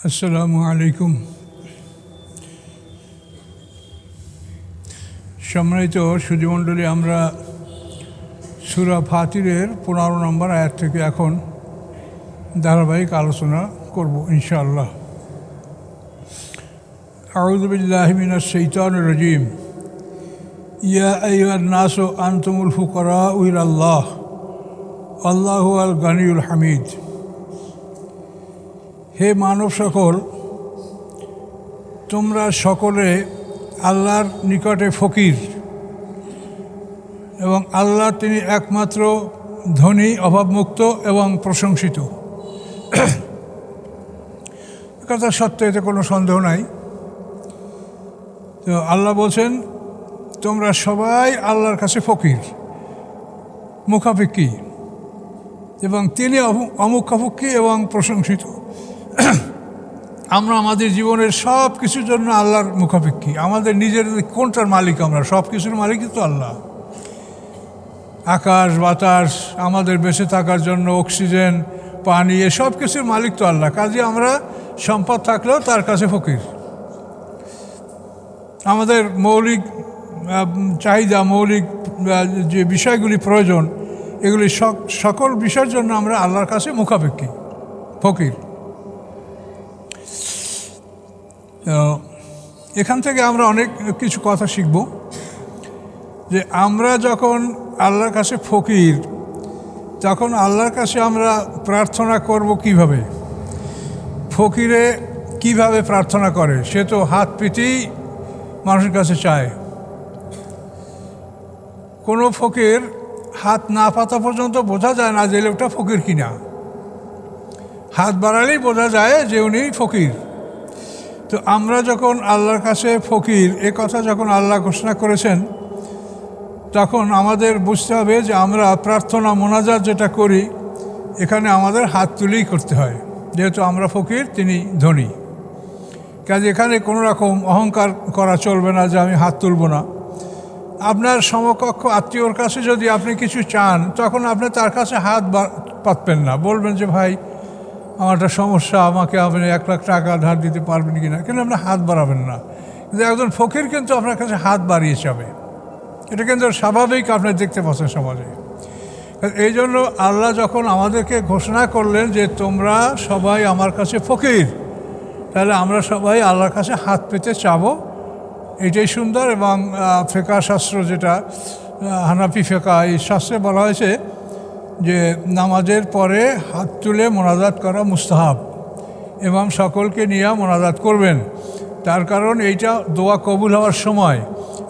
আসসালামু আলাইকুম। সম্মানিত সুধীমণ্ডলী, আমরা সূরা ফাতিরের 15 নম্বর আয়াত থেকে এখন ধারাবাহিক আলোচনা করব ইনশাআল্লাহ। আউযু বিল্লাহি মিনাশ শাইতানির রাজীম। ইয়া আইয়ুহান নাসু আনতুমুল ফুকারাউ ইলাল্লাহ আল্লাহু আল গানিয়ুল হামিদ। হে মানব সকল, তোমরা সকলে আল্লাহর নিকটে ফকির এবং আল্লাহ তিনি একমাত্র ধনী, অভাবমুক্ত এবং প্রশংসিত। কথা সত্য, এতে কোনো সন্দেহ নাই। তো আল্লাহ বলছেন তোমরা সবাই আল্লাহর কাছে ফকির, মুখাপেক্ষী, এবং তিনি অমুখাপেক্ষী এবং প্রশংসিত। আমরা আমাদের জীবনের সব কিছুর জন্য আল্লাহর মুখাপেক্ষী। আমাদের নিজের কোনটার মালিক? আমরা সব কিছুর মালিকই তো আল্লাহ। আকাশ বাতাস, আমাদের বেঁচে থাকার জন্য অক্সিজেন, পানি, এসব কিছুর মালিক তো আল্লাহ। কাজে আমরা সম্পদ থাকলেও তার কাছে ফকির। আমাদের মৌলিক চাহিদা, মৌলিক যে বিষয়গুলি প্রয়োজন, এগুলি সকল বিষয়ের জন্য আমরা আল্লাহর কাছে মুখাপেক্ষী, ফকির। এখান থেকে আমরা অনেক কিছু কথা শিখব যে আমরা যখন আল্লাহর কাছে ফকির, তখন আল্লাহর কাছে আমরা প্রার্থনা করব কিভাবে। ফকিরে কিভাবে প্রার্থনা করে? সে তো হাত পেতেই মানুষের কাছে চায়। কোনো ফকির হাত না পাতা পর্যন্ত বোঝা যায় না যে লোকটা ফকির কিনা। হাত বাড়ালেই বোঝা যায় যে উনি ফকির। তো আমরা যখন আল্লাহর কাছে ফকির, এ কথা যখন আল্লাহ ঘোষণা করেছেন, তখন আমাদের বুঝতে হবে যে আমরা প্রার্থনা মোনাজাত যেটা করি, এখানে আমাদের হাত তুলেই করতে হয়, যেহেতু আমরা ফকির, তিনি ধনী। কাজে এখানে কোনো রকম অহংকার করা চলবে না যে আমি হাত তুলব না। আপনার সমকক্ষ আত্মীয়র কাছে যদি আপনি কিছু চান, তখন আপনি তার কাছে হাত পাতবেন না। বলবেন যে ভাই, আমার একটা সমস্যা, আমাকে আপনি 1 লাখ টাকা ধার দিতে পারবেন কি না, কিন্তু আপনি হাত বাড়াবেন না। কিন্তু একজন ফকির কিন্তু আপনার কাছে হাত বাড়িয়ে যাবে। এটা কিন্তু স্বাভাবিক, আপনি দেখতে পাচ্ছেন সমাজে। এই জন্য আল্লাহ যখন আমাদেরকে ঘোষণা করলেন যে তোমরা সবাই আমার কাছে ফকির, তাহলে আমরা সবাই আল্লাহর কাছে হাত পেতে চাবো। এটাই সুন্দর। এবং ফিকহ শাস্ত্র, যেটা হানাফি ফিকহ, এই শাস্ত্রে বলা হয়েছে যে নামাজের পরে হাত তুলে মোনাজাত করা মুস্তাহাব, এবং সকলকে নিয়ে মোনাজাত করবেন। তার কারণ এইটা দোয়া কবুল হওয়ার সময়,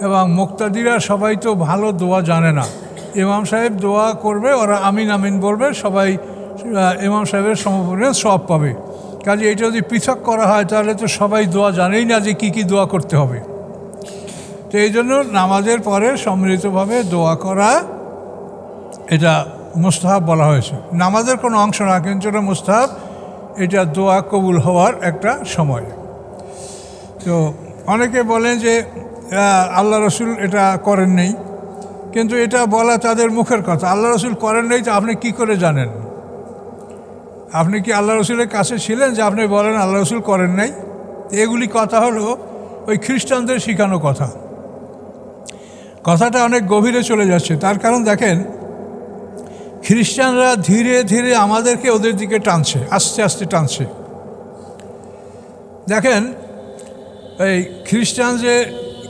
এবং মুক্তাদিরা সবাই তো ভালো দোয়া জানে না। ইমাম সাহেব দোয়া করবে, ওরা আমিন আমিন বলবে, সবাই ইমাম সাহেবের সমপরিমাণ সওয়াব পাবে। কাজে এটা যদি পৃথক করা হয়, তাহলে তো সবাই দোয়া জানেই না যে কী দোয়া করতে হবে। তো এই জন্য নামাজের পরে সম্মিলিতভাবে দোয়া করা, এটা মুস্তাহাব বলা হয়েছে। নামাজের কোনো অংশ না, কিন্তু এটা মুস্তাহাব। এটা দোয়া কবুল হওয়ার একটা সময়। তো অনেকে বলেন যে আল্লাহ রসুল এটা করেন নেই, কিন্তু এটা বলা তাদের মুখের কথা। আল্লাহ রসুল করেন নেই, তো আপনি কি করে জানেন? আপনি কি আল্লাহ রসুলের কাছে ছিলেন যে আপনি বলেন আল্লাহ রসুল করেন নাই? এগুলি কথা হলো ওই খ্রিস্টানদের শেখানো কথা। কথাটা অনেক গভীরে চলে যাচ্ছে। তার কারণ দেখেন, খ্রিস্টানরা ধীরে ধীরে আমাদেরকে ওদের দিকে টানছে, আস্তে আস্তে টানছে। দেখেন, এই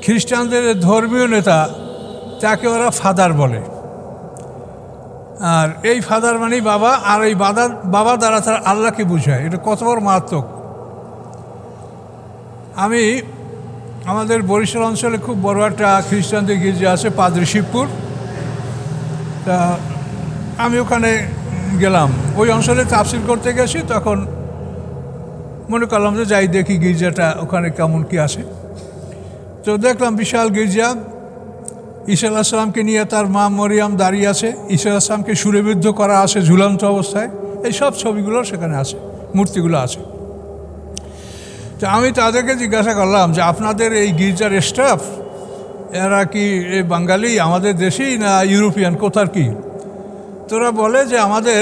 খ্রিস্টানদের ধর্মীয় নেতা, তাকে ওরা ফাদার বলে। আর এই ফাদার মানে বাবা, আর এই বাবা দ্বারা তারা আল্লাহকে বোঝায়। এটা কত বড় মারাত্মক! আমি আমাদের বরিশাল অঞ্চলে খুব বড় একটা খ্রিস্টানদের গির্জা আছে, পাদ্রী শিবপুর। তা আমি ওখানে গেলাম, ওই অঞ্চলে তাফসীর করতে গেছি। তখন মনে করলাম যে যাই দেখি গির্জাটা ওখানে কেমন কি আছে। তো দেখলাম বিশাল গির্জা, ঈসা আলাইহিস সালামকে নিয়ে তার মা মরিয়াম দাঁড়িয়ে আছে, ঈসা আলাইহিস সালামকে সুরেবিদ্ধ করা আছে ঝুলন্ত অবস্থায়। এই সব ছবিগুলো সেখানে আছে, মূর্তিগুলো আছে। তো আমি তাদেরকে জিজ্ঞাসা করলাম যে আপনাদের এই গির্জার স্টাফ, এরা কি এই বাঙালি, আমাদের দেশেই, না ইউরোপিয়ান, কোথার কি? তোরা বলে যে আমাদের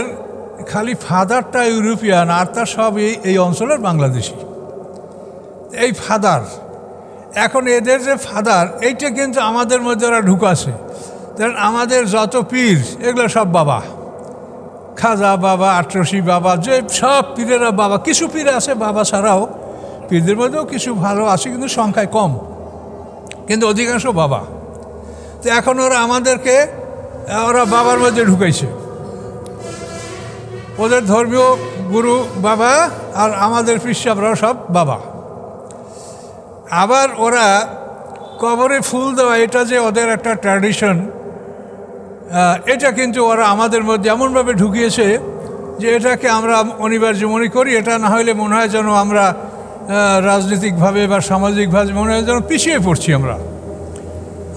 খালি ফাদারটা ইউরোপিয়ান, আর তার সব এই অঞ্চলের বাংলাদেশি। এই ফাদার, এখন এদের যে ফাদার এইটা কিন্তু আমাদের মধ্যে ওরা ঢুকাছে। কারণ আমাদের যত পীর এগুলো সব বাবা, খাজা বাবা, আটরশি বাবা, যে সব পীরেরা বাবা। কিছু পীর আছে বাবা ছাড়াও, পীরদের মধ্যেও কিছু ভালো আছে কিন্তু সংখ্যায় কম, কিন্তু অধিকাংশ বাবা। তো এখন ওরা আমাদেরকে ওরা বাবার মধ্যে ঢুকাইছে। ওদের ধর্মীয় গুরু বাবা আর আমাদের পীরসাহেবরাও সব বাবা। আবার ওরা কবরে ফুল দেওয়া, এটা যে ওদের একটা ট্র্যাডিশন, এটা কিন্তু ওরা আমাদের মধ্যে এমনভাবে ঢুকিয়েছে যে এটাকে আমরা অনিবার্য মনে করি। এটা না হলে মনে হয় যেন আমরা রাজনৈতিকভাবে বা সামাজিকভাবে মনে হয় যেন পিছিয়ে পড়ছি।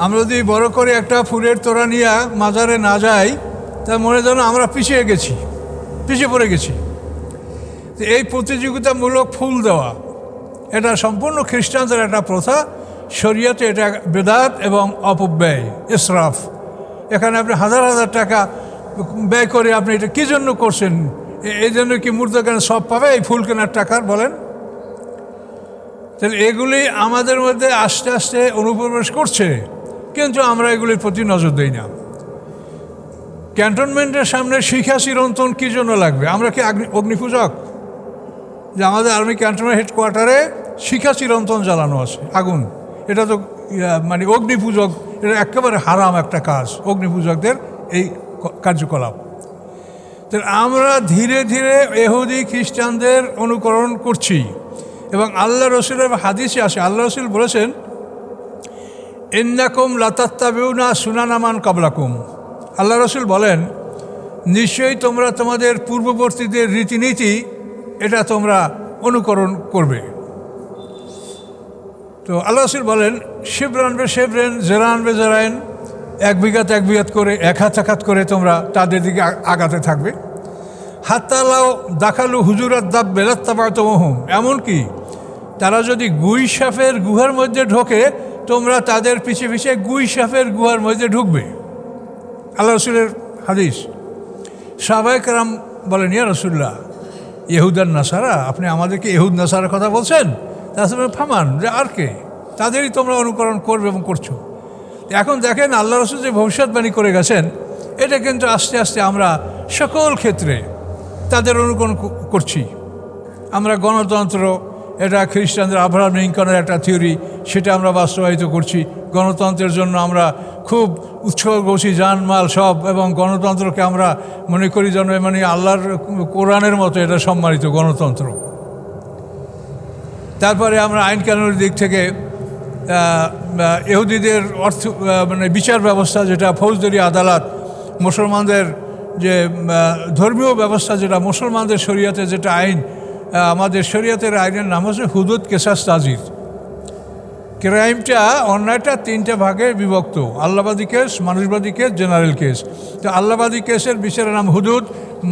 আমরা যদি বড় করে একটা ফুলের তোড়া নিয়ে মাজারে না যাই, তা মনে যেন আমরা পিছিয়ে পড়ে গেছি। তো এই প্রতিযোগিতামূলক ফুল দেওয়া এটা সম্পূর্ণ খ্রিস্টানদের একটা প্রথা। শরিয়তে এটা বেদাত এবং অপব্যয়, ইসরাফ। এখানে আপনি হাজার হাজার টাকা ব্যয় করে আপনি এটা কী জন্য করছেন? এই জন্য কি মূর্তি কেনার সব পাবে এই ফুল কেনার টাকার? বলেন। তাহলে এগুলি আমাদের মধ্যে আস্তে আস্তে অনুপ্রবেশ করছে, কিন্তু আমরা এগুলির প্রতি নজর দিই না। ক্যান্টনমেন্টের সামনে শিখা চিরন্তন কী জন্য লাগবে? আমরা কি অগ্নিপূজক? যে আমাদের আর্মি ক্যান্টনমেন্ট হেডকোয়ার্টারে শিখা চিরন্তন জ্বালানো আছে, আগুন। এটা তো মানে অগ্নিপূজক, এটা একেবারে হারাম একটা কাজ, অগ্নিপূজকদের এই কার্যকলাপ। তো আমরা ধীরে ধীরে ইহুদি খ্রিস্টানদের অনুকরণ করছি। এবং আল্লাহ রসুলের হাদিসে আসে, আল্লাহ রসুল বলেছেন, ইন্নাকুম লাতাত্তাবিউনা সুনানা মান ক্বাবলাকুম। আল্লাহ রসুল বলেন, নিশ্চয়ই তোমরা তোমাদের পূর্ববর্তীদের রীতিনীতি এটা তোমরা অনুকরণ করবে। তো আল্লাহ রসুল বলেন, শিবরান বে শিবরেন, জেরান বে জেরাইন, এক বিঘাত করে, এক হাত করে তোমরা তাদের দিকে আগাতে থাকবে। হাত্তালাও দাখালু হুজুরাত দাব বেলাত্তাবাতমহুম, এমনকি তারা যদি গুই সাপের গুহার মধ্যে ঢোকে, তোমরা তাদের পিছে পিছে গুই সাপের গুহার মধ্যে ঢুকবে। আল্লাহ রসুলের হাদিস। সাহাবায়ে কেরাম বলেন, ইয়া রাসূলুল্লাহ, ইহুদান নাসারা, আপনি আমাদেরকে ইহুদ নাসারার কথা বলছেন? তাছাড়া ফামান, যে আর কে, তাদেরই তোমরা অনুকরণ করবে এবং করছো। এখন দেখেন আল্লাহ রসুল যে ভবিষ্যৎবাণী করে গেছেন, এটা কিন্তু আস্তে আস্তে আমরা সকল ক্ষেত্রে তাদের অনুকরণ করছি। আমরা গণতন্ত্র, এটা খ্রিস্টানদের আব্রাহাম লিঙ্কনের একটা থিওরি, সেটা আমরা বাস্তবায়িত করছি। গণতন্ত্রের জন্য আমরা খুব উৎসর্গছি, জানমাল সব, এবং গণতন্ত্রকে আমরা মনে করি যেন মানে আল্লাহর কোরআনের মতো এটা সম্মানিত গণতন্ত্র। তারপরে আমরা আইন কানুনের দিক থেকে ইহুদিদের মানে বিচার ব্যবস্থা, যেটা ফৌজদারি আদালত, মুসলমানদের যে ধর্মীয় ব্যবস্থা, যেটা মুসলমানদের শরিয়াতে যেটা আইন, আমাদের শরিয়াতের আইনের নাম হচ্ছে হুদুদ কেসাস তাজির। ক্রাইমটা, অন্যায়টা তিনটা ভাগে বিভক্ত: আল্লাহবাদী কেস, মানুষবাদী কেস, জেনারেল কেস। তো আল্লাহবাদী কেসের বিচারের নাম হুদুদ,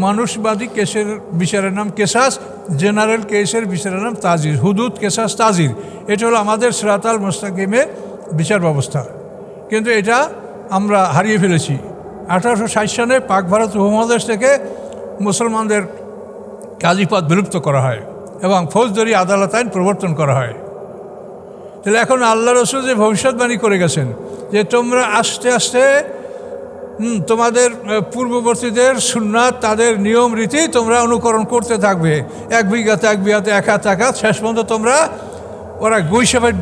মানুষবাদী কেসের বিচারের নাম কেসাস, জেনারেল কেসের বিচারের নাম তাজির। হুদুদ, কেসাস, তাজির, এটা হলো আমাদের সিরাতাল মুস্তাকিমের বিচার ব্যবস্থা। কিন্তু এটা আমরা হারিয়ে ফেলেছি। 1860 সনে পাক ভারত উপমহাদেশ থেকে মুসলমানদের কাজীপদ বিলুপ্ত করা হয় এবং ফৌজদারি আদালত আইন প্রবর্তন করা হয়। তাহলে এখন আল্লাহ রসুল যে ভবিষ্যৎবাণী করে গেছেন যে তোমরা আস্তে আস্তে তোমাদের পূর্ববর্তীদের সুন্নাত, তাদের নিয়ম রীতি তোমরা অনুকরণ করতে থাকবে। এক বিঘাতে, এক হাত, শেষ পর্যন্ত তোমরা ওরা গুই সাপের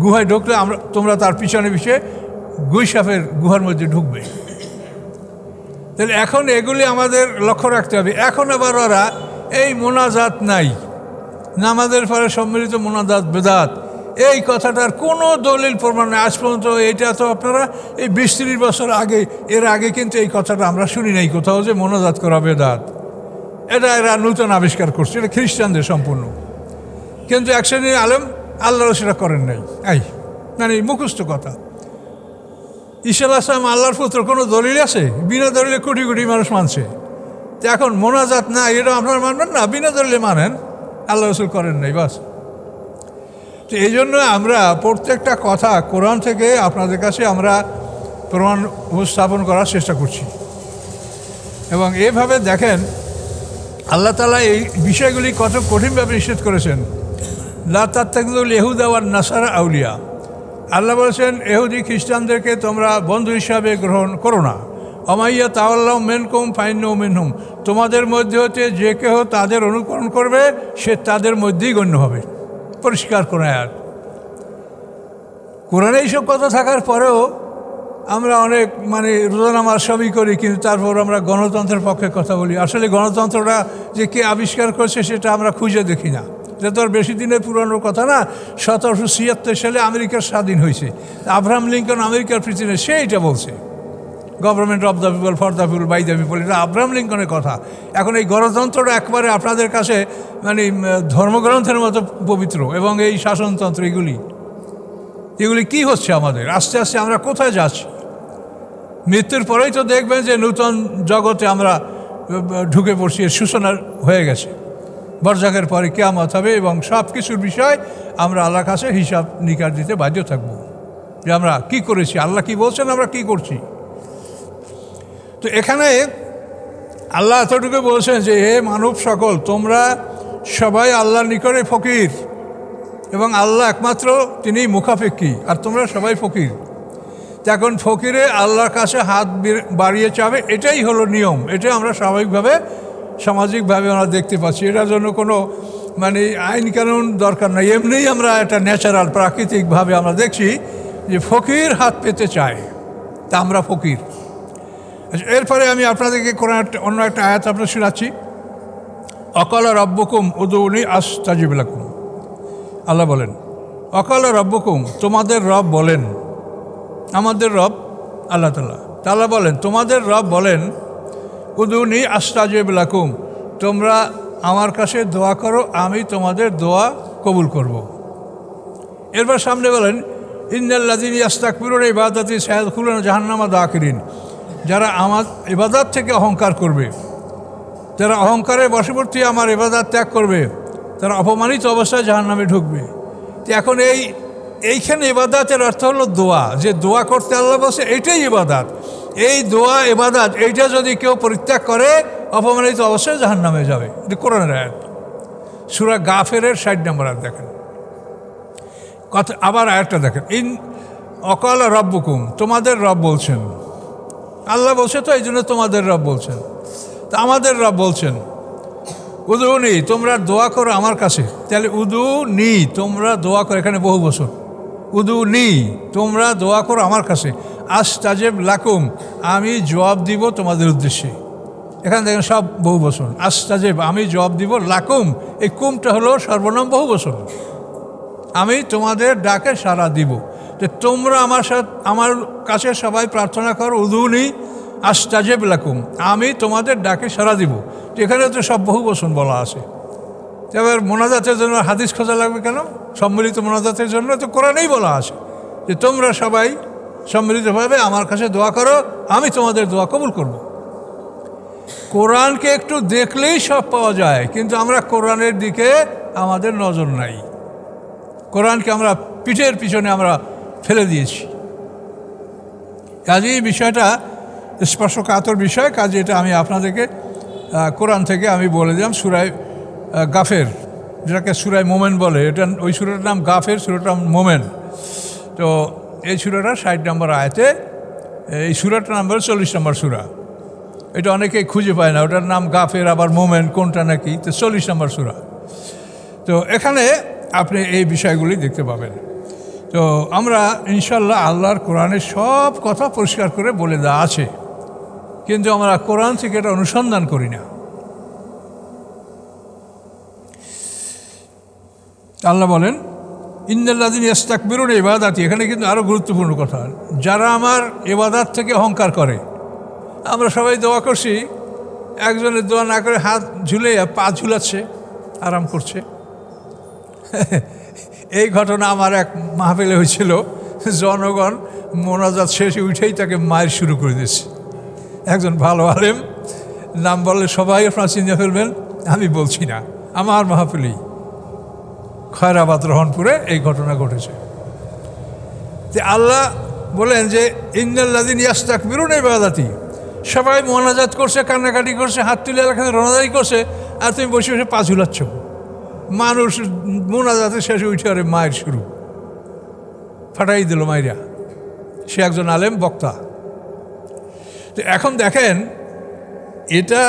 গুহায় ঢুকলে তোমরা তার পিছনে পিছিয়ে গুই সাপের গুহার মধ্যে ঢুকবে। তাহলে এখন এগুলি আমাদের লক্ষ্য রাখতে হবে। এখন আবার ওরা এই মোনাজাত নাই, নামাজের পরে সম্মিলিত মোনাজাত বেদাত, এই কথাটার কোনো দলিল প্রমাণ নেই আজ পর্যন্ত। এটা তো আপনারা এই 20-30 বছর আগে, এর আগে কিন্তু এই কথাটা আমরা শুনি নাই কোথাও যে মোনাজাত করা বেদাত। এটা এরা নূতন আবিষ্কার করছে, এটা খ্রিস্টানদের সম্পূর্ণ। কিন্তু এক শ্রেণীর আলেম আল্লাহরও সেটা করেন নাই। মানে মুখস্থ কথা। ঈসা আলাইহিস সালাম আল্লাহর পুত্র, কোনো দলিল আছে? বিনা দলিলে কোটি কোটি মানুষ মানছে। তো এখন মোনাজাত না, এটা আপনারা মানবেন না? বিনা দলিলে মানেন, আল্লাহ রসুল করেন নাই, বাস। তো এই জন্য আমরা প্রত্যেকটা কথা কোরআন থেকে আপনাদের কাছে আমরা প্রমাণ উপস্থাপন করার চেষ্টা করছি। এবং এভাবে দেখেন আল্লাহ তাআলা এই বিষয়গুলি কত কঠিনভাবে নিষেধ করেছেন। লা তাত্তাখিযুল ইয়াহুদা ওয়ান নাসারা আউলিয়া। আল্লাহ বলেছেন ইহুদি খ্রিস্টানদেরকে তোমরা বন্ধু হিসাবে গ্রহণ করো না। অমাইয়া তাওয়াল্লাহু মিনকুম ফাইন্নাহু মিনহুম, তোমাদের মধ্যে হতে যে কেহ তাদের অনুকরণ করবে সে তাদের মধ্যেই গণ্য হবে। পরিষ্কার করে আয়াত। কোরআনে এইসব কথা থাকার পরেও আমরা অনেক রোজা নামাজ সবই করি, কিন্তু তারপর আমরা গণতন্ত্রের পক্ষে কথা বলি। আসলে গণতন্ত্রটা যে কে আবিষ্কার করছে সেটা আমরা খুঁজে দেখি না। এটা তো আর বেশি দিনের পুরানোর কথা না। 1776 সালে আমেরিকার স্বাধীন হয়েছে। আব্রাহাম লিঙ্কন আমেরিকার প্রেসিডেন্ট, সে এটা বলছে, government of the people, for the people, by the people. এটা আব্রাহাম লিঙ্কনের কথা। এখন এই গণতন্ত্রটা একবারে আপনাদের কাছে ধর্মগ্রন্থের মতো পবিত্র, এবং এই শাসনতন্ত্র এগুলি কি হচ্ছে আমাদের? আস্তে আস্তে আমরা কোথায় যাচ্ছি? মৃত্যুর পরেই তো দেখবেন যে নূতন জগতে আমরা ঢুকে পড়ছি, সূচনা হয়ে গেছে। বরজাকের পরে কিয়ামত হবে, এবং সব কিছুর বিষয় আমরা আল্লাহর কাছে হিসাব নিকাশ দিতে বাধ্য থাকব, যে আমরা কি করেছি, আল্লাহ কি বলছেন, আমরা কি করছি। তো এখানে আল্লাহ এতটুকু বলছেন যে হে মানব সকল, তোমরা সবাই আল্লাহর নিকটে ফকির, এবং আল্লাহ একমাত্র তিনি মুখাপেক্ষী, আর তোমরা সবাই ফকির। তো এখন ফকিরে আল্লাহর কাছে হাত বাড়িয়ে চাবে, এটাই হলো নিয়ম। এটা আমরা স্বাভাবিকভাবে সামাজিকভাবে আমরা দেখতে পাচ্ছি। এটার জন্য কোনো আইন কানুন দরকার নাই, এমনিই আমরা এটা ন্যাচারাল প্রাকৃতিকভাবে আমরা দেখছি যে ফকির হাত পেতে চায়, তা আমরা ফকির। আচ্ছা, এরপরে আমি আপনাদেরকে অন্য একটা আয়াত আপনার শোনাচ্ছি। অকালা রব্বুকুম উদউনি আস্তাজিব লাকুম। আল্লাহ বলেন অকালা রব্বুকুম, তোমাদের রব বলেন, আমাদের রব আল্লাহ তাআলা। আল্লাহ বলেন তোমাদের রব বলেন উদউনি আস্তাজিব লাকুম, তোমরা আমার কাছে দোয়া করো, আমি তোমাদের দোয়া কবুল করব। এরপর সামনে বলেন ইন্নাল্লাযীনা ইস্তাকবিরুনা ইবাদাতি সায়াদখুলুনা জাহান্নামা দাখিরিন, যারা আমার ইবাদত থেকে অহংকার করবে, যারা অহংকারের বশবর্তী আমার ইবাদত ত্যাগ করবে, তারা অপমানিত অবস্থায় জাহান্নামে ঢুকবে। তো এখন এইখানে ইবাদতের অর্থ হলো দোয়া, যে দোয়া করতে আল্লাহ বলছে এইটাই ইবাদত। এই দোয়া ইবাদত এইটা যদি কেউ পরিত্যাগ করে অপমানিত অবস্থায় জাহান্নামে যাবে। এটা কোরআনের আয়াত, সূরা গাফিরের 60 নম্বর আয়াত দেখেন। কথা আবার আয়াতটা দেখেন, অকাল রব্বুকুম, তোমাদের রব বলছেন। আল্লাহ বলছে তো এই জন্য তোমাদের রব বলছেন। তা আমাদের রব বলছেন উদুনি, তোমরা দোয়া করো আমার কাছে। তাহলে উদুনি, তোমরা দোয়া করো, এখানে বহু বছর। উদুনি, তোমরা দোয়া করো আমার কাছে। আস্তাজিব লাকুম, আমি জবাব দিব তোমাদের উদ্দেশ্যে। এখানে দেখেন সব বহু বছর। আস্তাজিব, আমি জবাব দিব। লাকুম, এই কুমটা হলো সর্বনাম বহু বছর। আমি তোমাদের ডাকে সাড়া দিব। যে তোমরা আমার কাছে সবাই প্রার্থনা করো, উদুনি আস্তাজিব লাকুম, আমি তোমাদের ডাকে সাড়া দিব। এখানে তো সব বহু বচন বলা আছে। এবার মোনাজাতের জন্য হাদিস খোঁজা লাগবে কেন? সম্মিলিত মোনাজাতের জন্য তো কোরআনেই বলা আছে যে তোমরা সবাই সম্মিলিতভাবে আমার কাছে দোয়া করো, আমি তোমাদের দোয়া কবুল করব। কোরআনকে একটু দেখলেই সব পাওয়া যায়, কিন্তু আমরা কোরআনের দিকে আমাদের নজর নাই। কোরআনকে আমরা পিঠের পিছনে আমরা ফেলে দিয়েছি। কাজেই বিষয়টা স্পর্শকাতর বিষয়। কাজে এটা আমি আপনাদেরকে কোরআন থেকে আমি বলে দিলাম। সূরায়ে গাফের, যেটাকে সূরায়ে মোমেন বলে, এটা ওই সূরাটার নাম গাফের, সূরাটার নাম মোমেন। তো এই সূরাটা 60 নম্বর আয়াতে, এই সূরাটার নাম বলে 40 নম্বর সূরা। এটা অনেকেই খুঁজে পায় না, ওটার নাম গাফের আবার মোমেন কোনটা নাকি। তো 40 নম্বর সূরা। তো এখানে আপনি এই বিষয়গুলি দেখতে পাবেন। তো আমরা ইনশাল্লাহ আল্লাহর কোরআনের সব কথা পরিষ্কার করে বলে দেওয়া আছে, কিন্তু আমরা কোরআন থেকে এটা অনুসন্ধান করি না। আল্লাহ বলেন ইন্নাল্লাযীনা ইস্তাকবিরুনা ইবাদাতি, এখানে কিন্তু আরও গুরুত্বপূর্ণ কথা, যারা আমার ইবাদত থেকে অহংকার করে। আমরা সবাই দোয়া করছি, একজনের দোয়া না করে হাত ঝুলে পা ঝুলাচ্ছে, আরাম করছে। এই ঘটনা আমার এক মাহফিলে হয়েছিল। জনগণ মোনাজাত শেষে উঠেই তাকে মায়ের শুরু করে দিয়েছে। একজন ভালো আলেম, নাম বললে সবাই আপনারা চিন্তা ফেলবেন, আমি বলছি না, আমার মাহফিলেই খয়রাবাদ রহনপুরে এই ঘটনা ঘটেছে। যে আল্লাহ বলেন যে ইন্নাল্লাযীনা ইস্তাকবিরুনা ইবাদাতি, সবাই মোনাজাত করছে, কান্নাকাটি করছে, হাত তুলে এখানে রোনাদারি করছে, আর তুমি বসে বসে পা ঝুলাচ্ছ। মানুষ মোনাজাতের শেষে উঠে আরে মায়ের শুরু, ফাটাই দিল মাইরা। সে একজন আলেম বক্তা। তো এখন দেখেন, এটা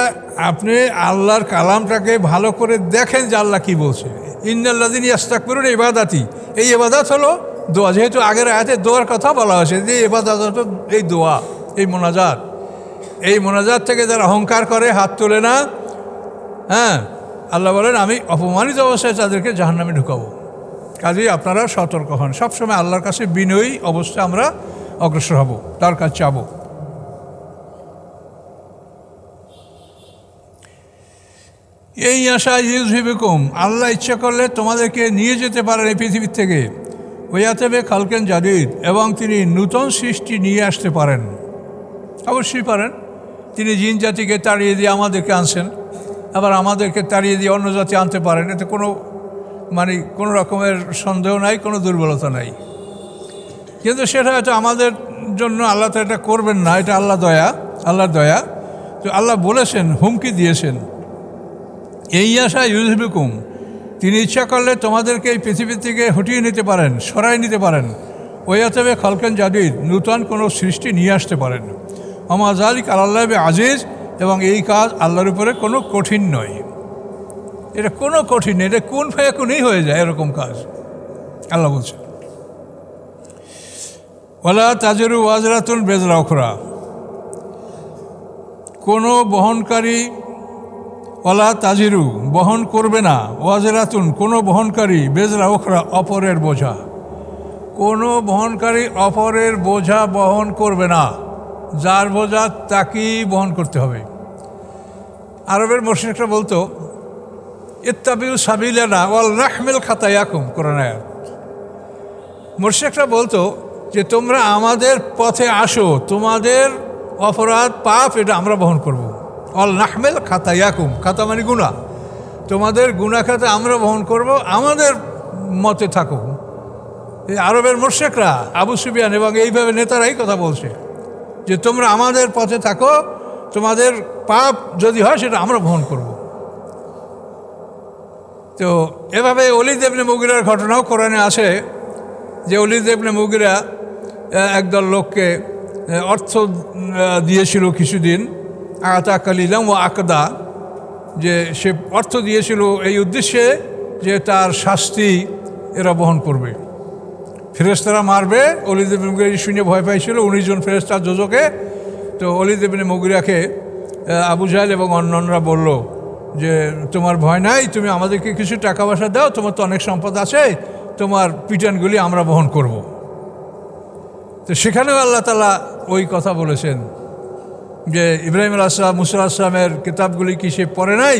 আপনি আল্লাহর কালামটাকে ভালো করে দেখেন যে আল্লাহ কি বলছে। ইন্নাল্লাযিনা ইস্তাকবিরুনা ইবাদাতি, এই ইবাদত হলো দোয়া। যেহেতু আগের আয়াতে দোয়ার কথা বলা হয়েছে, যে ইবাদত হলো এই দোয়া, এই মোনাজাত। এই মোনাজাত থেকে যারা অহংকার করে, হাত তোলে না, হ্যাঁ, আল্লাহ বলেন আমি অপমানিত অবস্থায় তাদেরকে জাহান্নামে ঢুকাবো। কাজেই আপনারা সতর্ক হন। সবসময় আল্লাহর কাছে বিনয়ী অবস্থায় আমরা অগ্রসর হব, তার কাছে চাবো। এই আশা ইউযহিবকুম, আল্লাহ ইচ্ছা করলে তোমাদেরকে নিয়ে যেতে পারেন এই পৃথিবীর থেকে। ওয়ায়াতাবে খালকেন জাদিদ, এবং তিনি নূতন সৃষ্টি নিয়ে আসতে পারেন। অবশ্যই পারেন। তিনি জিন জাতিকে তাড়িয়ে দিয়ে আমাদেরকে আনছেন, আবার আমাদেরকে তাড়িয়ে দিয়ে অন্য জাতি আনতে পারেন। এতে কোনো রকমের সন্দেহ নাই, কোনো দুর্বলতা নাই। কিন্তু সেটা হয়তো আমাদের জন্য আল্লাহ তো এটা করবেন না, এটা আল্লাহর দয়া। তো আল্লাহ বলেছেন, হুমকি দিয়েছেন, এই আশা ইউযহিবকুম, তিনি ইচ্ছা করলে তোমাদেরকে এই পৃথিবী থেকে হটিয়ে নিতে পারেন, সরাই নিতে পারেন। ওয়ায়াতাবে খালকেন জাদিদ, নূতন কোনো সৃষ্টি নিয়ে আসতে পারেন। ওমা যালিকা আলাল্লাহি বিআজিজ, এবং এই কাজ আল্লাহর উপরে কোনো কঠিন নয়। এটা কোনো কঠিন নেই, এটা কুন ফায়াকুনই হয়ে যায় এরকম কাজ। আল্লাহ বলছেন, ওয়ালা তাজিরু ওয়াজরাতুন বিজরা উখরা, কোনো বহনকারী, ওয়ালা তাজিরু বহন করবে না, ওয়াজরাতুন কোনো বহনকারী, বেজরা উখরা অপরের বোঝা, কোনো বহনকারী অপরের বোঝা বহন করবে না। যার বোঝা তাকেই বহন করতে হবে। আরবের মুশরিকরা বলতো, ইত্তাবিউ সাবিলানা ওয়াল রাহমিল খাতায়াকুম, কোরআন আয়াত। মুশরিকরা বলতো যে তোমরা আমাদের পথে আসো, তোমাদের অপরাধ পাপ এটা আমরা বহন করব। ওয়াল রাহমিল খাতায়াকুম, খাতা মানে গুনাহ, তোমাদের গুনাহ খাতা আমরা বহন করব, আমাদের মতে থাকো। এই আরবের মুশরিকরা, আবু সুফিয়ান এবং এইভাবে নেতারাই কথা বলছে যে তোমরা আমাদের পথে থাকো, তোমাদের পাপ যদি হয় সেটা আমরা বহন করব। তো এভাবে ওলীদ ইবনে মুগিরার ঘটনাও কোরআনে আছে, যে ওলীদ ইবনে মুগিরা একদল লোককে অর্থ দিয়েছিল কিছুদিন, আতা কালিলাম ও আকদা, যে সে অর্থ দিয়েছিল এই উদ্দেশ্যে যে তার শাস্তি এরা বহন করবে, ফেরেশতারা মারবে। ওলীদ ইবনে মুগিরা শুনে ভয় পাইছিল, 19 জন ফেরেশতা যোজকে। তো ওলীদ ইবনে মুগিরাকে আবু জাহেল এবং অন্যান্যরা বলল যে তোমার ভয় নাই, তুমি আমাদেরকে কিছু টাকা পয়সা দাও, তোমার তো অনেক সম্পদ আছে, তোমার পিটানগুলি আমরা বহন করব। তো সেখানেও আল্লাহ তাআলা ওই কথা বলেছেন যে ইব্রাহিম আলাইহিস সালাম, মুসা আলাইহিস সালামের কিতাবগুলি কি সে পড়ে নাই?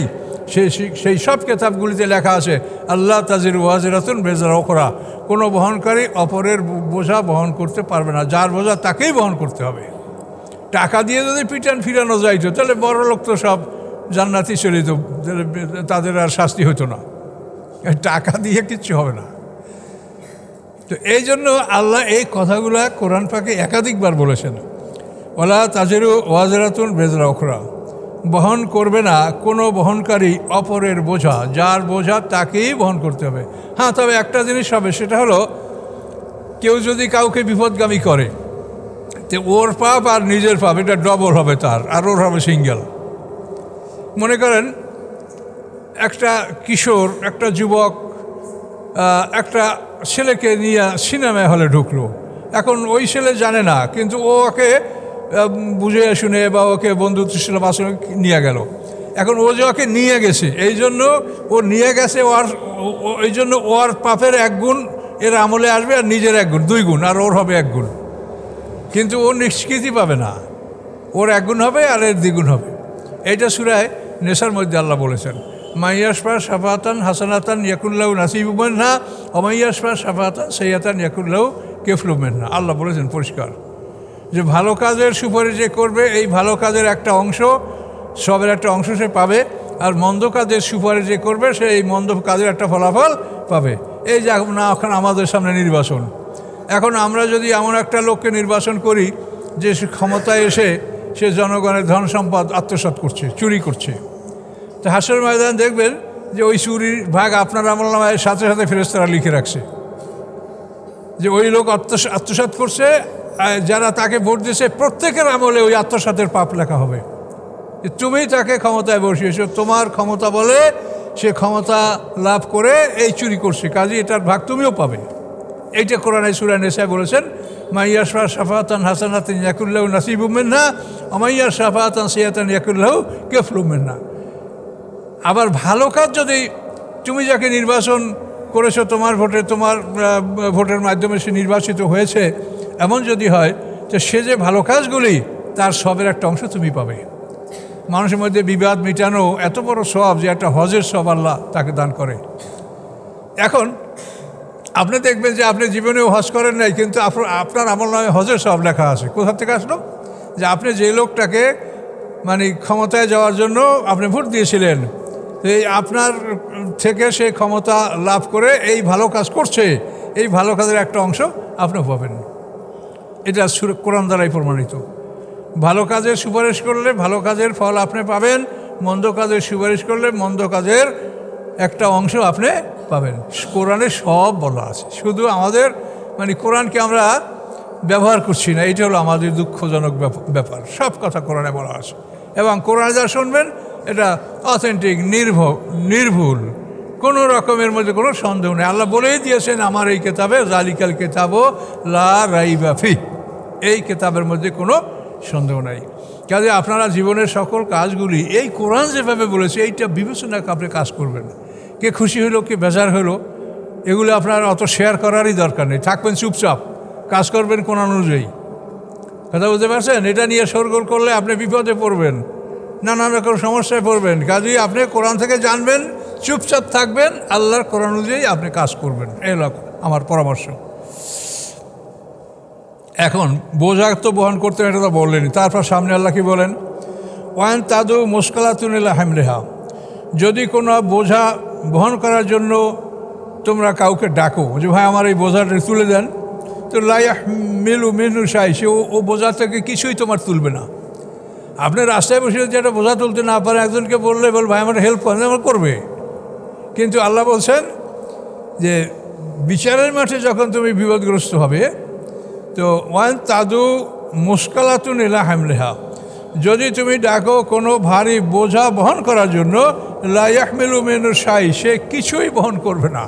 সেই সব কিতাবগুলিতে লেখা আছে, আল্লাহ তাজিরু ওয়াজিরাতুন বিজরা উখরা, কোনো বহনকারী অপরের বোঝা বহন করতে পারবে না, যার বোঝা তাকেই বহন করতে হবে। টাকা দিয়ে যদি পিটান ফিরানো যাইতো তাহলে বড় লোক তো সব জান্নাতি চলে যেত, তাদের আর শাস্তি হতো না। টাকা দিয়ে কিচ্ছু হবে না। তো এই জন্য আল্লাহ এই কথাগুলো কোরআন পাকে একাধিকবার বলেছেন, ওয়ালা তাজিরু ওয়াজিরাতুন বিজরা উখরা, বহন করবে না কোনো বহনকারী অপরের বোঝা, যার বোঝা তাকেই বহন করতে হবে। হ্যাঁ, তবে একটা জিনিস হবে, সেটা হলো কেউ যদি কাউকে বিপদগামী করে, তো ওর পাপ আর নিজের পাপ এটা ডবল হবে তার, আর ওর হবে সিঙ্গেল। মনে করেন একটা কিশোর, একটা যুবক একটা ছেলেকে নিয়ে সিনেমায় হলে ঢুকলো। এখন ওই ছেলে জানে না, কিন্তু ও ওকে বুঝে শুনে বা ওকে বন্ধুত্বশীল আচরণে নিয়ে গেল। এখন ও যে ওকে নিয়ে গেছে, এই জন্য ও নিয়ে গেছে, এই জন্য ওর পাপের 1 গুণ এর আমলে আসবে, আর নিজের 1 গুণ, 2 গুণ, আর ওর হবে 1 গুণ। কিন্তু ও নিষ্কৃতি পাবে না, ওর 1 গুণ হবে আর এর 2 গুণ হবে। এইটা সূরা নেসার মধ্যে আল্লাহ বলেছেন, মাইয়াশফা শাফাতান হাসানাতান ইয়াকুল্লাহু নাসিবুম মিনহা ওয়া মাইয়াশফা শাফাতান সাইয়্যাতান ইয়াকুল্লাহু কিফলুম মিনহা। আল্লাহ বলেছেন পরিষ্কার যে ভালো কাজের সুপারিশ যে করবে, এই ভালো কাজের একটা অংশ, সবের একটা অংশ সে পাবে, আর মন্দ কাজের সুপারিশ যে করবে সে এই মন্দ কাজের একটা ফলাফল পাবে। এই যে না, এখন আমাদের সামনে নির্বাচন, এখন আমরা যদি এমন একটা লোককে নির্বাচন করি যে ক্ষমতায় এসে সে জনগণের ধন সম্পদ আত্মসাৎ করছে, চুরি করছে, তো হাসরের ময়দান দেখবেন যে ওই চুরির ভাগ আপনার আমলনামায় সাথে সাথে ফেরেশতারা লিখে রাখছে যে ওই লোক আত্মসাৎ করছে, যারা তাকে ভোট দিয়েছে প্রত্যেকের আমলে ওই আত্মসাতের পাপ লেখা হবে। তুমি তাকে ক্ষমতায় বসিয়েছো, তোমার ক্ষমতা বলে সে ক্ষমতা লাভ করে এই চুরি করছে, কাজে এটার ভাগ তুমিও পাবে। এইটা কোরআনে সূরা নিসায় বলেছেন, মাইয়াশফা শাফাআতান হাসানাতান ইয়াকুল্লাহু নাসিবুম মিনহা ওয়া মাইয়াশ শাফাআতান সাইয়্যাতান ইয়াকুল্লাহু কাফলুম মিনহা। আবার ভালো কাজ যদি তুমি যাকে নির্বাচন করেছো, তোমার ভোটের মাধ্যমে সে নির্বাচিত হয়েছে, এমন যদি হয় তো সে যে ভালো কাজগুলি তার সবের একটা অংশ তুমি পাবে। মানুষের মধ্যে বিবাদ মিটানো এত বড় সওয়াব যে একটা হজের সওয়াব আল্লাহ তাকে দান করে। এখন আপনি দেখবেন যে আপনি জীবনেও হজ করেন নাই, কিন্তু আপনার আমলনামায় হজের সওয়াব লেখা আছে। কোথা থেকে আসলো? যে আপনি যে লোকটাকে মানে ক্ষমতায় যাওয়ার জন্য আপনি ভোট দিয়েছিলেন, এই আপনার থেকে সে ক্ষমতা লাভ করে এই ভালো কাজ করছে, এই ভালো কাজের একটা অংশ আপনি পাবেন। এটা কোরআন দ্বারাই প্রমাণিত। ভালো কাজের সুপারিশ করলে ভালো কাজের ফল আপনি পাবেন, মন্দ কাজের সুপারিশ করলে মন্দ কাজের একটা অংশ আপনি পাবেন। কোরআনে সব বলা আছে, শুধু আমাদের মানে কোরআনকে আমরা ব্যবহার করছি না, এটা হলো আমাদের দুঃখজনক ব্যাপার। সব কথা কোরআনে বলা আছে এবং কোরআনে যা শুনবেন এটা অথেন্টিক, নির্ভুল, কোনো রকমের মধ্যে কোনো সন্দেহ নেই। আল্লাহ বলেই দিয়েছেন আমার এই কেতাবে, জালিকাল কেতাবো লা রাইবা ফিহ, এই কেতাবের মধ্যে কোনো সন্দেহ নাই। কাজে আপনারা জীবনের সকল কাজগুলি এই কোরআন যেভাবে বলেছে এইটা বিবেচনা আপনি কাজ করবেন। কে খুশি হলো, কে বেজার হলো, এগুলো আপনার অত শেয়ার করারই দরকার নেই। থাকবেন চুপচাপ, কাজ করবেন কোরআন অনুযায়ী। কথা বুঝতে পারছেন? এটা নিয়ে শোরগোল করলে আপনি বিপদে পড়বেন, নানান রকম সমস্যায় পড়বেন। কাজেই আপনি কোরআন থেকে জানবেন, চুপচাপ থাকবেন, আল্লাহর কোরআন অনুযায়ী আপনি কাজ করবেন। এই হলো আমার পরামর্শ। এখন বোঝা তো বহন করতে এটা তো বললেনি। তারপর সামনে আল্লাহ কি বলেন? ওয়ান তাদু মুশকালাতুন ইলা হামলিহা, যদি কোনো বোঝা বহন করার জন্য তোমরা কাউকে ডাকো যে ভাই আমার এই বোঝাটা তুলে দেন, তো লা ইয়াহমিলু মিনহু শাই, সে ও বোঝা থেকে কিছুই তোমার তুলবে না। আপনি রাস্তায় বসে যেটা বোঝা তুলতে না পারে একজনকে বললে ভাই আমার হেল্প করেন, আমার করবে। কিন্তু আল্লাহ বলছেন যে বিচারের মাঠে যখন তুমি বিপদগ্রস্ত হবে, তো ওয়ান তাদু মুশকালাতুন ইলা হামলিহা, যদি তুমি ডাকো কোনো ভারী বোঝা বহন করার জন্য, লা ইয়াহমিলু মিনহু শাই, সে কিছুই বহন করবে না,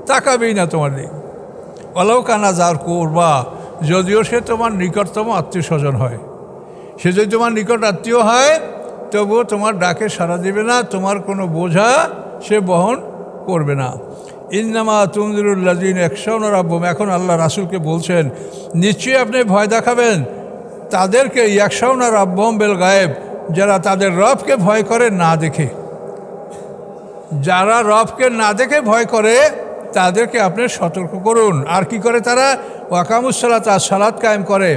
তাকাবেই না তোমার দিকে। ওয়ালাউ কানা যার কুরবা, যদিও সে তোমার নিকটতম আত্মীয় স্বজন হয়, সে যদি তোমার নিকট আত্মীয় হয় তবুও তোমার ডাকে সাড়া দেবে না, তোমার কোনো বোঝা সে বহন করবে না। ইন্নামা তুনজিরুল্লাযিনা ইয়াখশাউনা রাব্বাহুম, এখন আল্লাহ রাসূলকে বলছেন নিশ্চয়ই আপনি ভয় দেখাবেন তাদেরকে, ইয়াখশাউনা রাব্বাহুম বিল গায়েব, যারা তাদের রবকে ভয় করে না দেখে। যারা রবকে না দেখে ভয় করে তাদেরকে আপনি সতর্ক করুন। আর কি করে তারা? ওয়াকামুস সালাতা, সালাত কায়েম করে,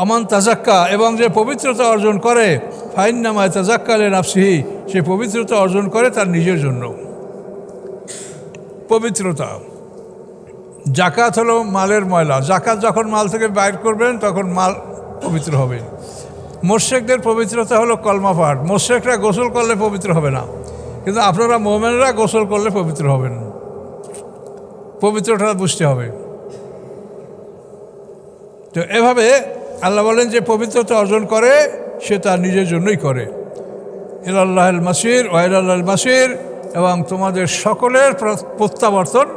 অমান তাজাক্কা, এবং যে পবিত্রতা অর্জন করে, ফাইন্নামা তাজাক্কা লিনাফসিহি, সে পবিত্রতা অর্জন করে তার নিজের জন্য। পবিত্রতা, জাকাত হলো মালের ময়লা, জাকাত যখন মাল থেকে বাইর করবেন তখন মাল পবিত্র হবে। মোশরেকদের পবিত্রতা হলো কলমা পাঠ, মোশরেকরা গোসল করলে পবিত্র হবে না, কিন্তু আপনারা মুমিনরা গোসল করলে পবিত্র হবেন। পবিত্রতা বুঝতে হবে। তো এভাবে আল্লাহ বলেন যে পবিত্রতা অর্জন করে সে তার নিজের জন্যই করে। ইলাল্লাহিল মাসির ওয়া ইলাল্লাহিল মাসির, এবং তোমাদের সকলের প্রত্যাবর্তন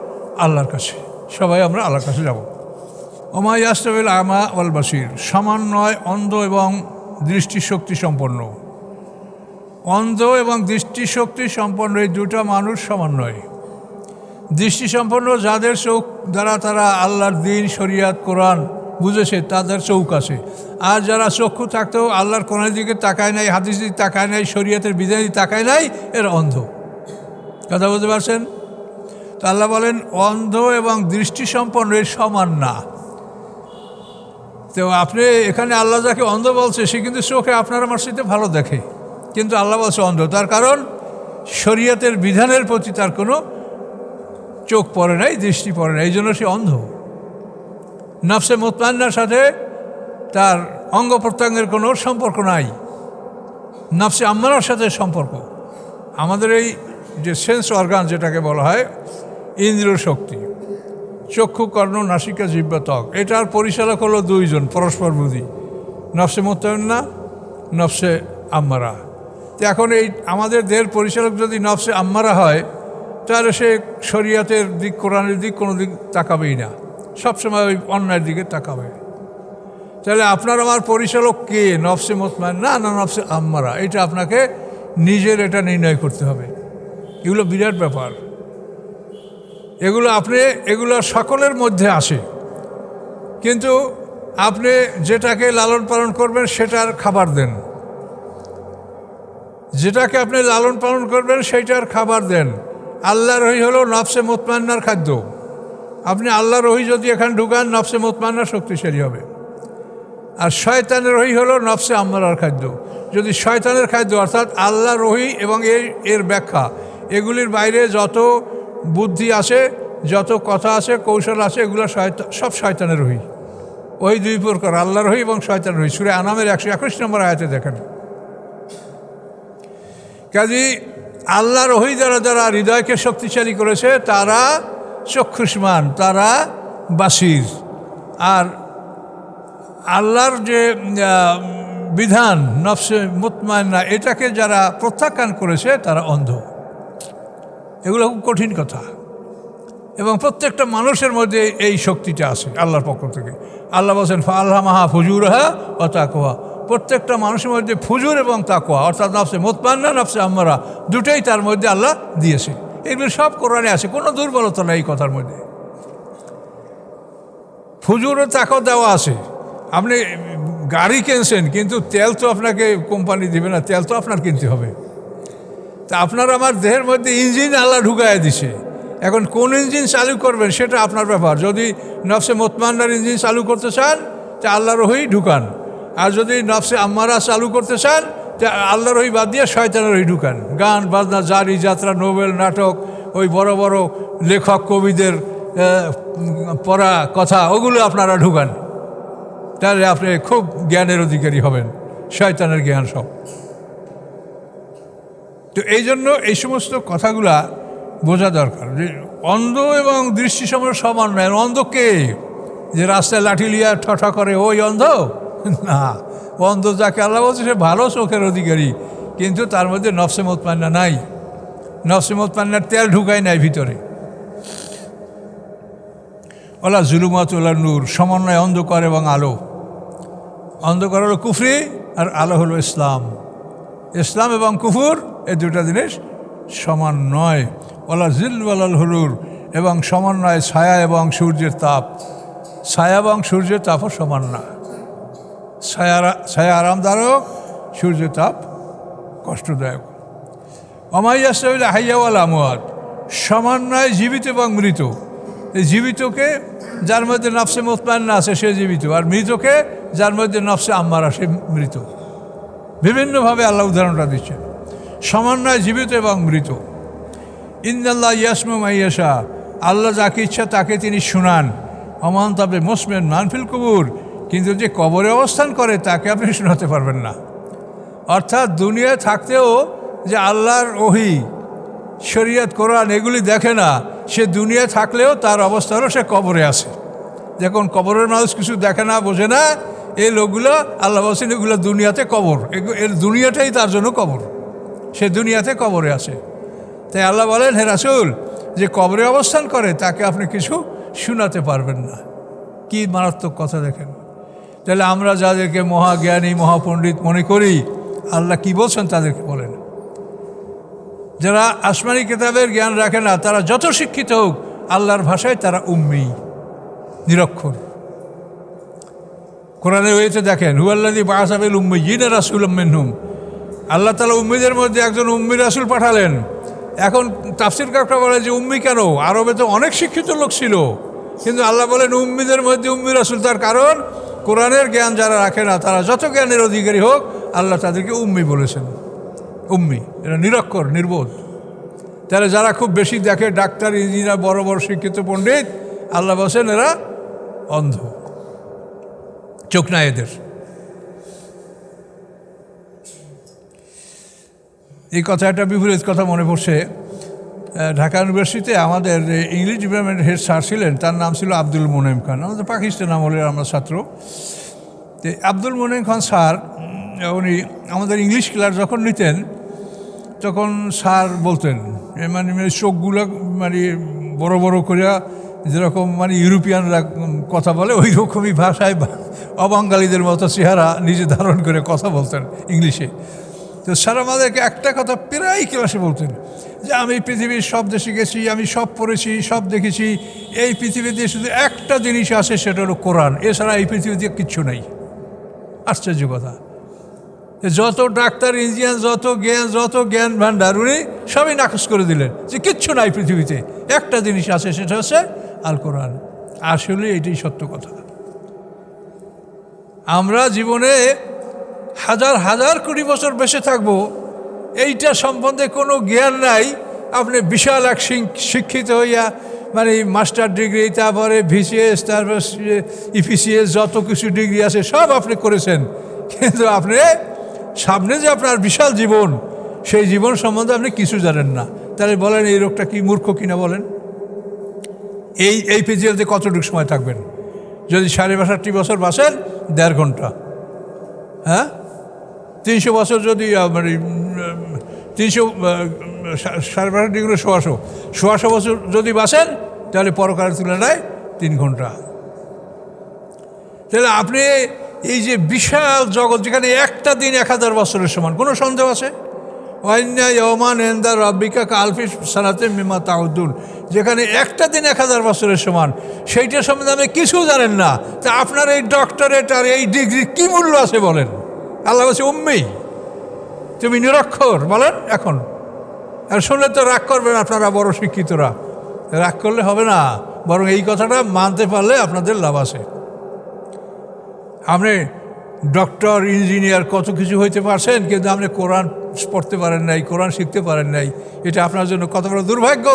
আল্লাহর কাছে, সবাই আমরা আল্লাহর কাছে যাব। ওমা ইয়াস্তাবিল আমা ওয়াল বাসির, সমান নয় অন্ধ এবং দৃষ্টিশক্তি সম্পন্ন। অন্ধ এবং দৃষ্টিশক্তি সম্পন্ন এই দুটা মানুষ সমান নয়। দৃষ্টিসম্পন্ন যাদের চোখ দ্বারা তারা আল্লাহর দ্বীন, শরিয়াত, কোরআন বুঝেছে তাদের চোখ আছে, আর যারা চক্ষু থাকতেও আল্লাহর কোরআনের দিকে তাকায় নাই, হাদিস দিকে তাকায় নাই, শরিয়াতের বিধানের দিকে তাকায় নাই, এর অন্ধ। কথা বুঝতে পারছেন? তো আল্লাহ বলেন অন্ধ এবং দৃষ্টিসম্পন্ন এর সমান না। তো আপনি এখানে আল্লাহ যাকে অন্ধ বলছে সে কিন্তু চোখে আপনার আমার সাথে ভালো দেখে, কিন্তু আল্লাহ বলছে অন্ধ। তার কারণ শরিয়াতের বিধানের প্রতি তার কোনো চোখ পড়ে নাই, দৃষ্টি পড়ে নাই, এই জন্য সে অন্ধ। নফসে মুতমাইন্নার সাথে তার অঙ্গ প্রত্যঙ্গের কোনো সম্পর্ক নাই, নফসে আম্মারার সাথে সম্পর্ক। আমাদের এই যে সেন্স অর্গান যেটাকে বলা হয় ইন্দ্রিয় শক্তি, চক্ষু, কর্ণ, নাসিকা, জিহ্বা, ত্বক, এটার পরিচালক হলো দুইজন পরস্পর বিরোধী, নফসে মুতমাইন্না, নফসে আম্মারা। তো এখন এই আমাদের দেহের পরিচালক যদি নফসে আম্মারা হয়, তাহলে সে শরিয়াতের দিক, কোরআনের দিক কোনো দিক তাকাবেই না, সবসময় ওই অন্যায়ের দিকে তাকাবে। তাহলে আপনার আমার পরিচালক কে? নফসে মুতমাইন্না না নফসে আম্মারা? এটা আপনাকে নিজের এটা নির্ণয় করতে হবে। এগুলো বিরাট ব্যাপার। এগুলো সকলের মধ্যে আসে, কিন্তু আপনি যেটাকে লালন পালন করবেন সেটার খাবার দেন, যেটাকে আপনি লালন পালন করবেন সেইটার খাবার দেন। আল্লাহর ওহী হলো নফসে মুতমাইন্নার খাদ্য। আপনি আল্লাহর ওহী যদি এখানে ঢুকান, নফসে মুতমাইন্না শক্তিশালী হবে। আর শয়তানের ওহী হলো নফসে আম্মারার খাদ্য। যদি শয়তানের খাদ্য অর্থাৎ আল্লাহর ওহী এবং এর ব্যাখ্যা, এগুলির বাইরে যত বুদ্ধি আছে, যত কথা আছে, কৌশল আছে, এগুলো সব শয়তানের ওহী। ওই দুই প্রকার, আল্লাহর ওহী এবং শয়তানের ওহী। সূরা আনামের 121 নম্বর আয়াতে দেখেন। কাজী আল্লাহর ওহী যারা যারা হৃদয়কে শক্তিশালী করেছে তারা চক্ষুষ্মান, তারা বাসির। আর আল্লাহর যে বিধান নফসে মুতমাইন্না, এটাকে যারা প্রত্যাখ্যান করেছে তারা অন্ধ। এগুলো খুব কঠিন কথা, এবং প্রত্যেকটা মানুষের মধ্যে এই শক্তিটা আছে আল্লাহর পক্ষ থেকে। আল্লাহ বলছেন ফাআলহামাহা ফুজুরহা ওয়া তাকওয়া। প্রত্যেকটা মানুষের মধ্যে ফুজুর এবং তাকওয়া, অর্থাৎ নফসে মুতমাইন্না, নফসে আম্মারা, দুটোই তার মধ্যে আল্লাহ দিয়েছে। এগুলো সব কোরআনে আছে, কোনো দুর্বলতা নেই এই কথার মধ্যে। ফুজুর ও তাকওয়া দেওয়া আছে। আপনি গাড়ি কিনছেন, কিন্তু তেল তো আপনাকে কোম্পানি দিবে না, তেল তো আপনার কিনতে হবে। তা আপনার আমার দেহের মধ্যে ইঞ্জিন আল্লাহ ঢুকাইয়া দিছে। এখন কোন ইঞ্জিন চালু করবেন সেটা আপনার ব্যাপার। যদি নফসে মুতমাইন্নার ইঞ্জিন চালু করতে চান, তা আল্লাহর ওহী ঢুকান। আর যদি নফসে আম্মারা চালু করতে চান, তা আল্লাহর ওহী বাদ দিয়ে শয়তানের ওহী ঢুকান। গান বাজনা, জারি যাত্রা, নোবেল, নাটক, ওই বড় বড় লেখক কবিদের পড়া কথা, ওগুলো আপনারা ঢুকান। তাহলে আপনি খুব জ্ঞানের অধিকারী হবেন, শয়তানের জ্ঞান সব। তো এই জন্য এই সমস্ত কথাগুলা বোঝা দরকার যে অন্ধ এবং দৃষ্টিসম্পন্ন সমান নয়। অন্ধ কে? যে রাস্তায় লাঠি লিয়া ঠঠা করে ওই অন্ধ না। অন্ধ যাকে আল্লাহ বলছে সে ভালো চোখের অধিকারী, কিন্তু তার মধ্যে নফসে মুতমাইন্না নাই, নফসে মুতমাইন্নার তেল ঢুকায় নাই ভিতরে। ওলা জুলুমাত ওলা নূর, সমন্বয় অন্ধকার এবং আলো। অন্ধকার হলো কুফরি আর আলো হলো ইসলাম। ইসলাম এবং কুফুর এই দুটা জিনিস সমান নয়। ওলা জিল ওয়ালাল হুরুর, এবং সমান নয় ছায়া এবং সূর্যের তাপ। ছায়া এবং সূর্যের তাপও সমান না। ছায়া আরামদায়ক, সূর্যের তাপ কষ্টদায়ক। অমাইয়াস্তাবিল হাইয়া ওয়াল আমওয়াত, সমান নয় জীবিত এবং মৃত। এই জীবিতকে যার মধ্যে নফসে মুতমাইন্না আছে সে জীবিত, আর মৃতকে যার মধ্যে নফসে আম্মারা সে মৃত। বিভিন্নভাবে আল্লাহ উদাহরণটা দিচ্ছেন। সমান নয় জীবিত এবং মৃত। ইন্নাল্লাহ ইয়াসমু মাইয়াশা, আল্লাহ যাকে ইচ্ছা তাকে তিনি শুনান। অমান তবে মুসমেন মানফিল কুবুর, কিন্তু যে কবরে অবস্থান করে তাকে আপনি শোনাতে পারবেন না। অর্থাৎ দুনিয়ায় থাকতেও যে আল্লাহর ওহী, শরীয়ত, কোরআন এগুলি দেখে না, সে দুনিয়ায় থাকলেও তার অবস্থা হলো সে কবরে আছে। দেখুন কবরের মানুষ কিছু দেখে না, বোঝে না, এই লোকগুলো আল্লাহ বলছেন এগুলো দুনিয়াতে কবর, এর দুনিয়াটাই তার জন্য কবর, সে দুনিয়াতে কবরে আছে। তাই আল্লাহ বলেন হে রাসূল, যে কবরে অবস্থান করে তাকে আপনি কিছু শোনাতে পারবেন না। কি মারাত্মক কথা দেখেন। তাহলে আমরা যাদেরকে মহাজ্ঞানী, মহাপণ্ডিত মনে করি, আল্লাহ কি বলছেন তাদেরকে বলেন। যারা আসমানি কিতাবের জ্ঞান রাখে না, তারা যত শিক্ষিত হোক, আল্লাহর ভাষায় তারা উম্মি, নিরক্ষর। কোরআনের ওইতে দেখেন হুয়াল্লাযী বাআসা ফিল উম্মিয়্যিনা রাসূলাম মিনহুম, আল্লাহ তাআলা উম্মিদের মধ্যে একজন উম্মি রাসূল পাঠালেন। এখন তাফসীরকাররা বলে যে উম্মি কেন? আরবে তো অনেক শিক্ষিত লোক ছিল, কিন্তু আল্লাহ বলেন উম্মিদের মধ্যে উম্মি রাসূল। তার কারণ কোরআনের জ্ঞান যারা রাখে না, তারা যত জ্ঞানের অধিকারী হোক, আল্লাহ তাদেরকে উম্মি বলেছেন। উম্মি এরা নিরক্ষর, নির্বোধ। তাহলে যারা খুব বেশি দেখে, ডাক্তার, ইঞ্জিনিয়ার, বড় বড় শিক্ষিত পণ্ডিত, আল্লাহ বলছেন এরা অন্ধ, চোখ নাই এদের। এই কথা, একটা বিপরীত কথা মনে পড়ছে। ঢাকা ইউনিভার্সিটিতে আমাদের ইংলিশ ডিপার্টমেন্টের হেড স্যার ছিলেন, তার নাম ছিল আব্দুল মোনেম খান। আমাদের পাকিস্তান আমলের আমরা ছাত্র। তো আব্দুল মোনেম খান স্যার উনি আমাদের ইংলিশ ক্লাস যখন নিতেন তখন স্যার বলতেন মানে চোখগুলো মানে বড় বড় করে, যেরকম মানে ইউরোপিয়ানরা কথা বলে ওই রকমই ভাষায় অবাঙালিদের মতো চেহারা নিজে ধারণ করে কথা বলতেন ইংলিশে। তো স্যার আমাদেরকে একটা কথা প্রায় ক্লাসে বলতেন যে আমি পৃথিবীর সব দেশে গেছি, আমি সব পড়েছি, সব দেখেছি, এই পৃথিবীতে শুধু একটা জিনিস আছে, সেটা হলো কোরআন, এছাড়া এই পৃথিবীতে কিচ্ছু নেই। আশ্চর্য কথা। যত ডাক্তার ইঞ্জিনিয়ার যত জ্ঞান ভাণ্ডার উনি সবই নাকচ করে দিলেন যে কিচ্ছু নাই পৃথিবীতে, একটা জিনিস আছে, সেটা হচ্ছে আল কোরআন। আসলে এটাই সত্য কথা। আমরা জীবনে হাজার হাজার কোটি বছর বেঁচে থাকবো, এইটা সম্বন্ধে কোনো জ্ঞান নাই। আপনি বিশাল এক শিক্ষিত হইয়া মানে মাস্টার ডিগ্রি, তারপরে ভিসিএস, তারপর ইপিসিএস, যত কিছু ডিগ্রি আছে সব আপনি করেছেন, কিন্তু আপনি সামনে যে আপনার বিশাল জীবন, সেই জীবন সম্বন্ধে আপনি কিছু জানেন না। তাহলে বলেন এই রোগটা কি মূর্খ কিনা বলেন? এই পৃথিবীতে কতটুকু সময় থাকবেন? যদি ৬৫ বছর বাঁচেন ১.৫ ঘন্টা, হ্যাঁ ৩০০ বছর যদি মানে ৩০০ ৬৫ ডিগ্রি ১৬০০ বছর যদি বাঁচেন তাহলে পরকালের তুলনায় ৩ ঘন্টা। তাহলে আপনি এই যে বিশাল জগৎ, যেখানে একটা দিন ১০০০ বছরের সমান, কোনো সন্দেহ আছে? ওয়াইনায়মান এন্দার রব্বিকা কালফি সানাতে মিমা তাউদ্দুন, যেখানে একটা দিন ১০০০ বছরের সমান, সেইটার সম্বন্ধে আপনি কিছু জানেন না। তা আপনার এই ডক্টরেট আর এই ডিগ্রি কী মূল্য আছে বলেন? আল্লাহ বলছে উম্মি, তুমি নিরক্ষর বলেন। এখন আর শুনলে তো রাগ করবেন আপনারা বড় শিক্ষিতরা, রাগ করলে হবে না, বরং এই কথাটা মানতে পারলে আপনাদের লাভ আছে। আপনি ডক্টর, ইঞ্জিনিয়ার কত কিছু হইতে পারছেন, কিন্তু আপনি কোরআন পড়তে পারেন নাই, কোরআন শিখতে পারেন নাই। এটা আপনার জন্য কত বড় দুর্ভাগ্য।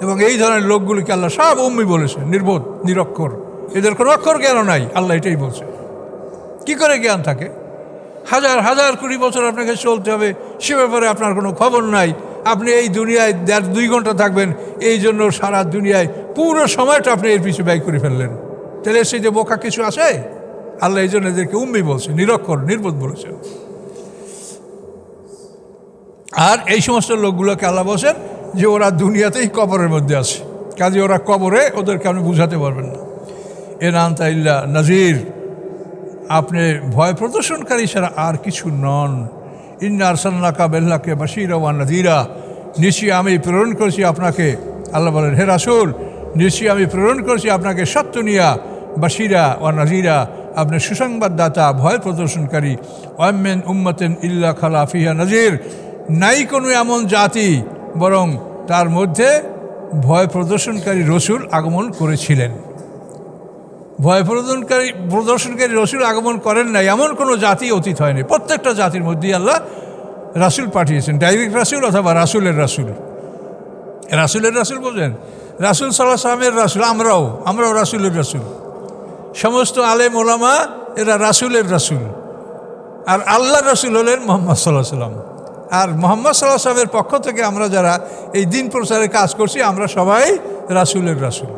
এবং এই ধরনের লোকগুলিকে আল্লাহ সব উম্মি বলেছে, নির্বোধ, নিরক্ষর, এদের কোনো অক্ষর জ্ঞানও নাই। আল্লাহ এটাই বলছে। কি করে জ্ঞান থাকে? হাজার হাজার কোটি বছর আপনাকে চলতে হবে, সে ব্যাপারে আপনার কোনো খবর নাই। আপনি এই দুনিয়ায় ১.৫-২ ঘন্টা থাকবেন, এই জন্য সারা দুনিয়ায় পুরো সময়টা আপনি এর পিছু ব্যয় করে ফেললেন। তাহলে সেই যে বোকা কিছু আছে? আল্লাহ এই জন্য এদেরকে উম্মি বলছে, নিরক্ষর, নির্বোধ বলেছেন। আর এই সমস্ত লোকগুলোকে আল্লাহ বলছেন যে ওরা দুনিয়াতেই কবরের মধ্যে আছে, কাজে ওরা কবরে, ওদেরকে আপনি বুঝাতে পারবেন না। এনান্তা ইল্লা নাজির, আপনি ভয় প্রদর্শনকারী ছাড়া আর কিছু নন। ইন্না আরসালনাকা বিল্লাকে বাশীরা ওয়া নাযীরা, নিশ্চয়ই আমি প্রেরণ করেছি আপনাকে, আল্লাহ বলেন হে রাসূল, নিশ্চয়ই আমি প্রেরণ করেছি আপনাকে সত্য নিয়া, বাশীরা ওয়া নাযীরা, আপনি সুসংবাদদাতা, ভয় প্রদর্শনকারী। ওয়ামিন উম্মাতিন ইল্লা খালা ফিহা নাযীর, নাই কোনো এমন জাতি বরং তার মধ্যে ভয় প্রদর্শনকারী রসুল আগমন করেছিলেন। ভয় প্রদর্শনকারী রসুল আগমন করেন নাই এমন কোনো জাতি অতীত হয়নি। প্রত্যেকটা জাতির মধ্যেই আল্লাহ রাসুল পাঠিয়েছেন, ডাইরেক্ট রাসুল অথবা রাসুলের রাসুল। রাসুলের রাসুল বোঝেন? রাসুল সাল্লাল্লাহু আলাইহি ওয়াসাল্লামের রাসুল, আমরাও রাসুলের রাসুল। সমস্ত আলেম ওলামা এরা রাসুলের রাসুল। আর আল্লাহর রাসুল হলেন মুহাম্মদ সাল্লাল্লাহু আলাইহি ওয়াসাল্লাম। আর মুহাম্মদ সাল্লাল্লাহু আলাইহি ওয়াসাল্লামের পক্ষ থেকে আমরা যারা এই দিন প্রচারের কাজ করছি, আমরা সবাই রাসুলের রাসুল।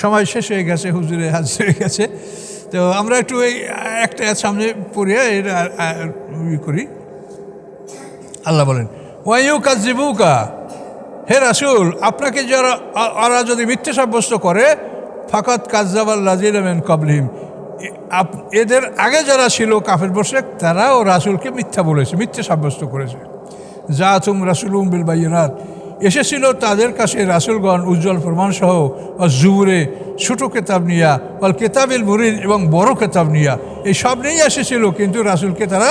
সময় শেষ হয়ে গেছে, হুজুরে হাজির হয়ে গেছে। তো আমরা একটু এই একটা সামনে পড়িয়া এর করি। আল্লাহ বলেন ওয়াইউ কাযিবুকা, হে রাসূল, আপনাকে যারা ওরা যদি মিথ্যে সাব্যস্ত করে, ফাকাত কাযযাবাল্লাযীনা মিন ক্বাবলিহিম, এদের আগে যারা ছিল কাফের মুশরিক, তারাও রাসূলকে মিথ্যা বলেছে, মিথ্যে সাব্যস্ত করেছে। জাআতুম রাসূলুহুম বিল বায়িনাত, এসেছিল তাদের কাছে রাসূলগণ উজ্জ্বল প্রমাণসহ, জুবুরে ছোট কেতাব নিয়া, ওয়াল কেতাবিল মুরিন এবং বড় কেতাব নিয়া, এই সব নিয়েই এসেছিল, কিন্তু রাসূলকে তারা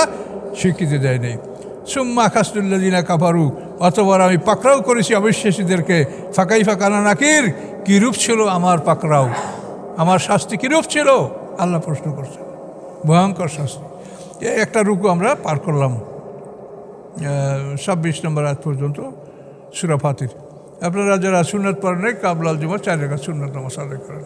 স্বীকৃতি দেয় নাই। সুম্মা আখাযতুল্লাযীনা কাফারু, অতবার আমি পাকড়াও করেছি অবিশ্বাসীদেরকে। ফাকাইফা কানা নাকির, কীরূপ ছিল আমার পাকড়াও, আমার শাস্তি কীরূপ ছিল? আল্লাহ প্রশ্ন করছে। ভয়ঙ্কর শাস্তি। একটা রুকু আমরা পার করলাম, 26 নম্বর আয়াত পর্যন্ত সূরা ফাতির। আপনারা যারা সুন্নাত পড়েন, কাবলাল জুমা 4 রাকাত সুন্নাত নামাজ আদায় করেন।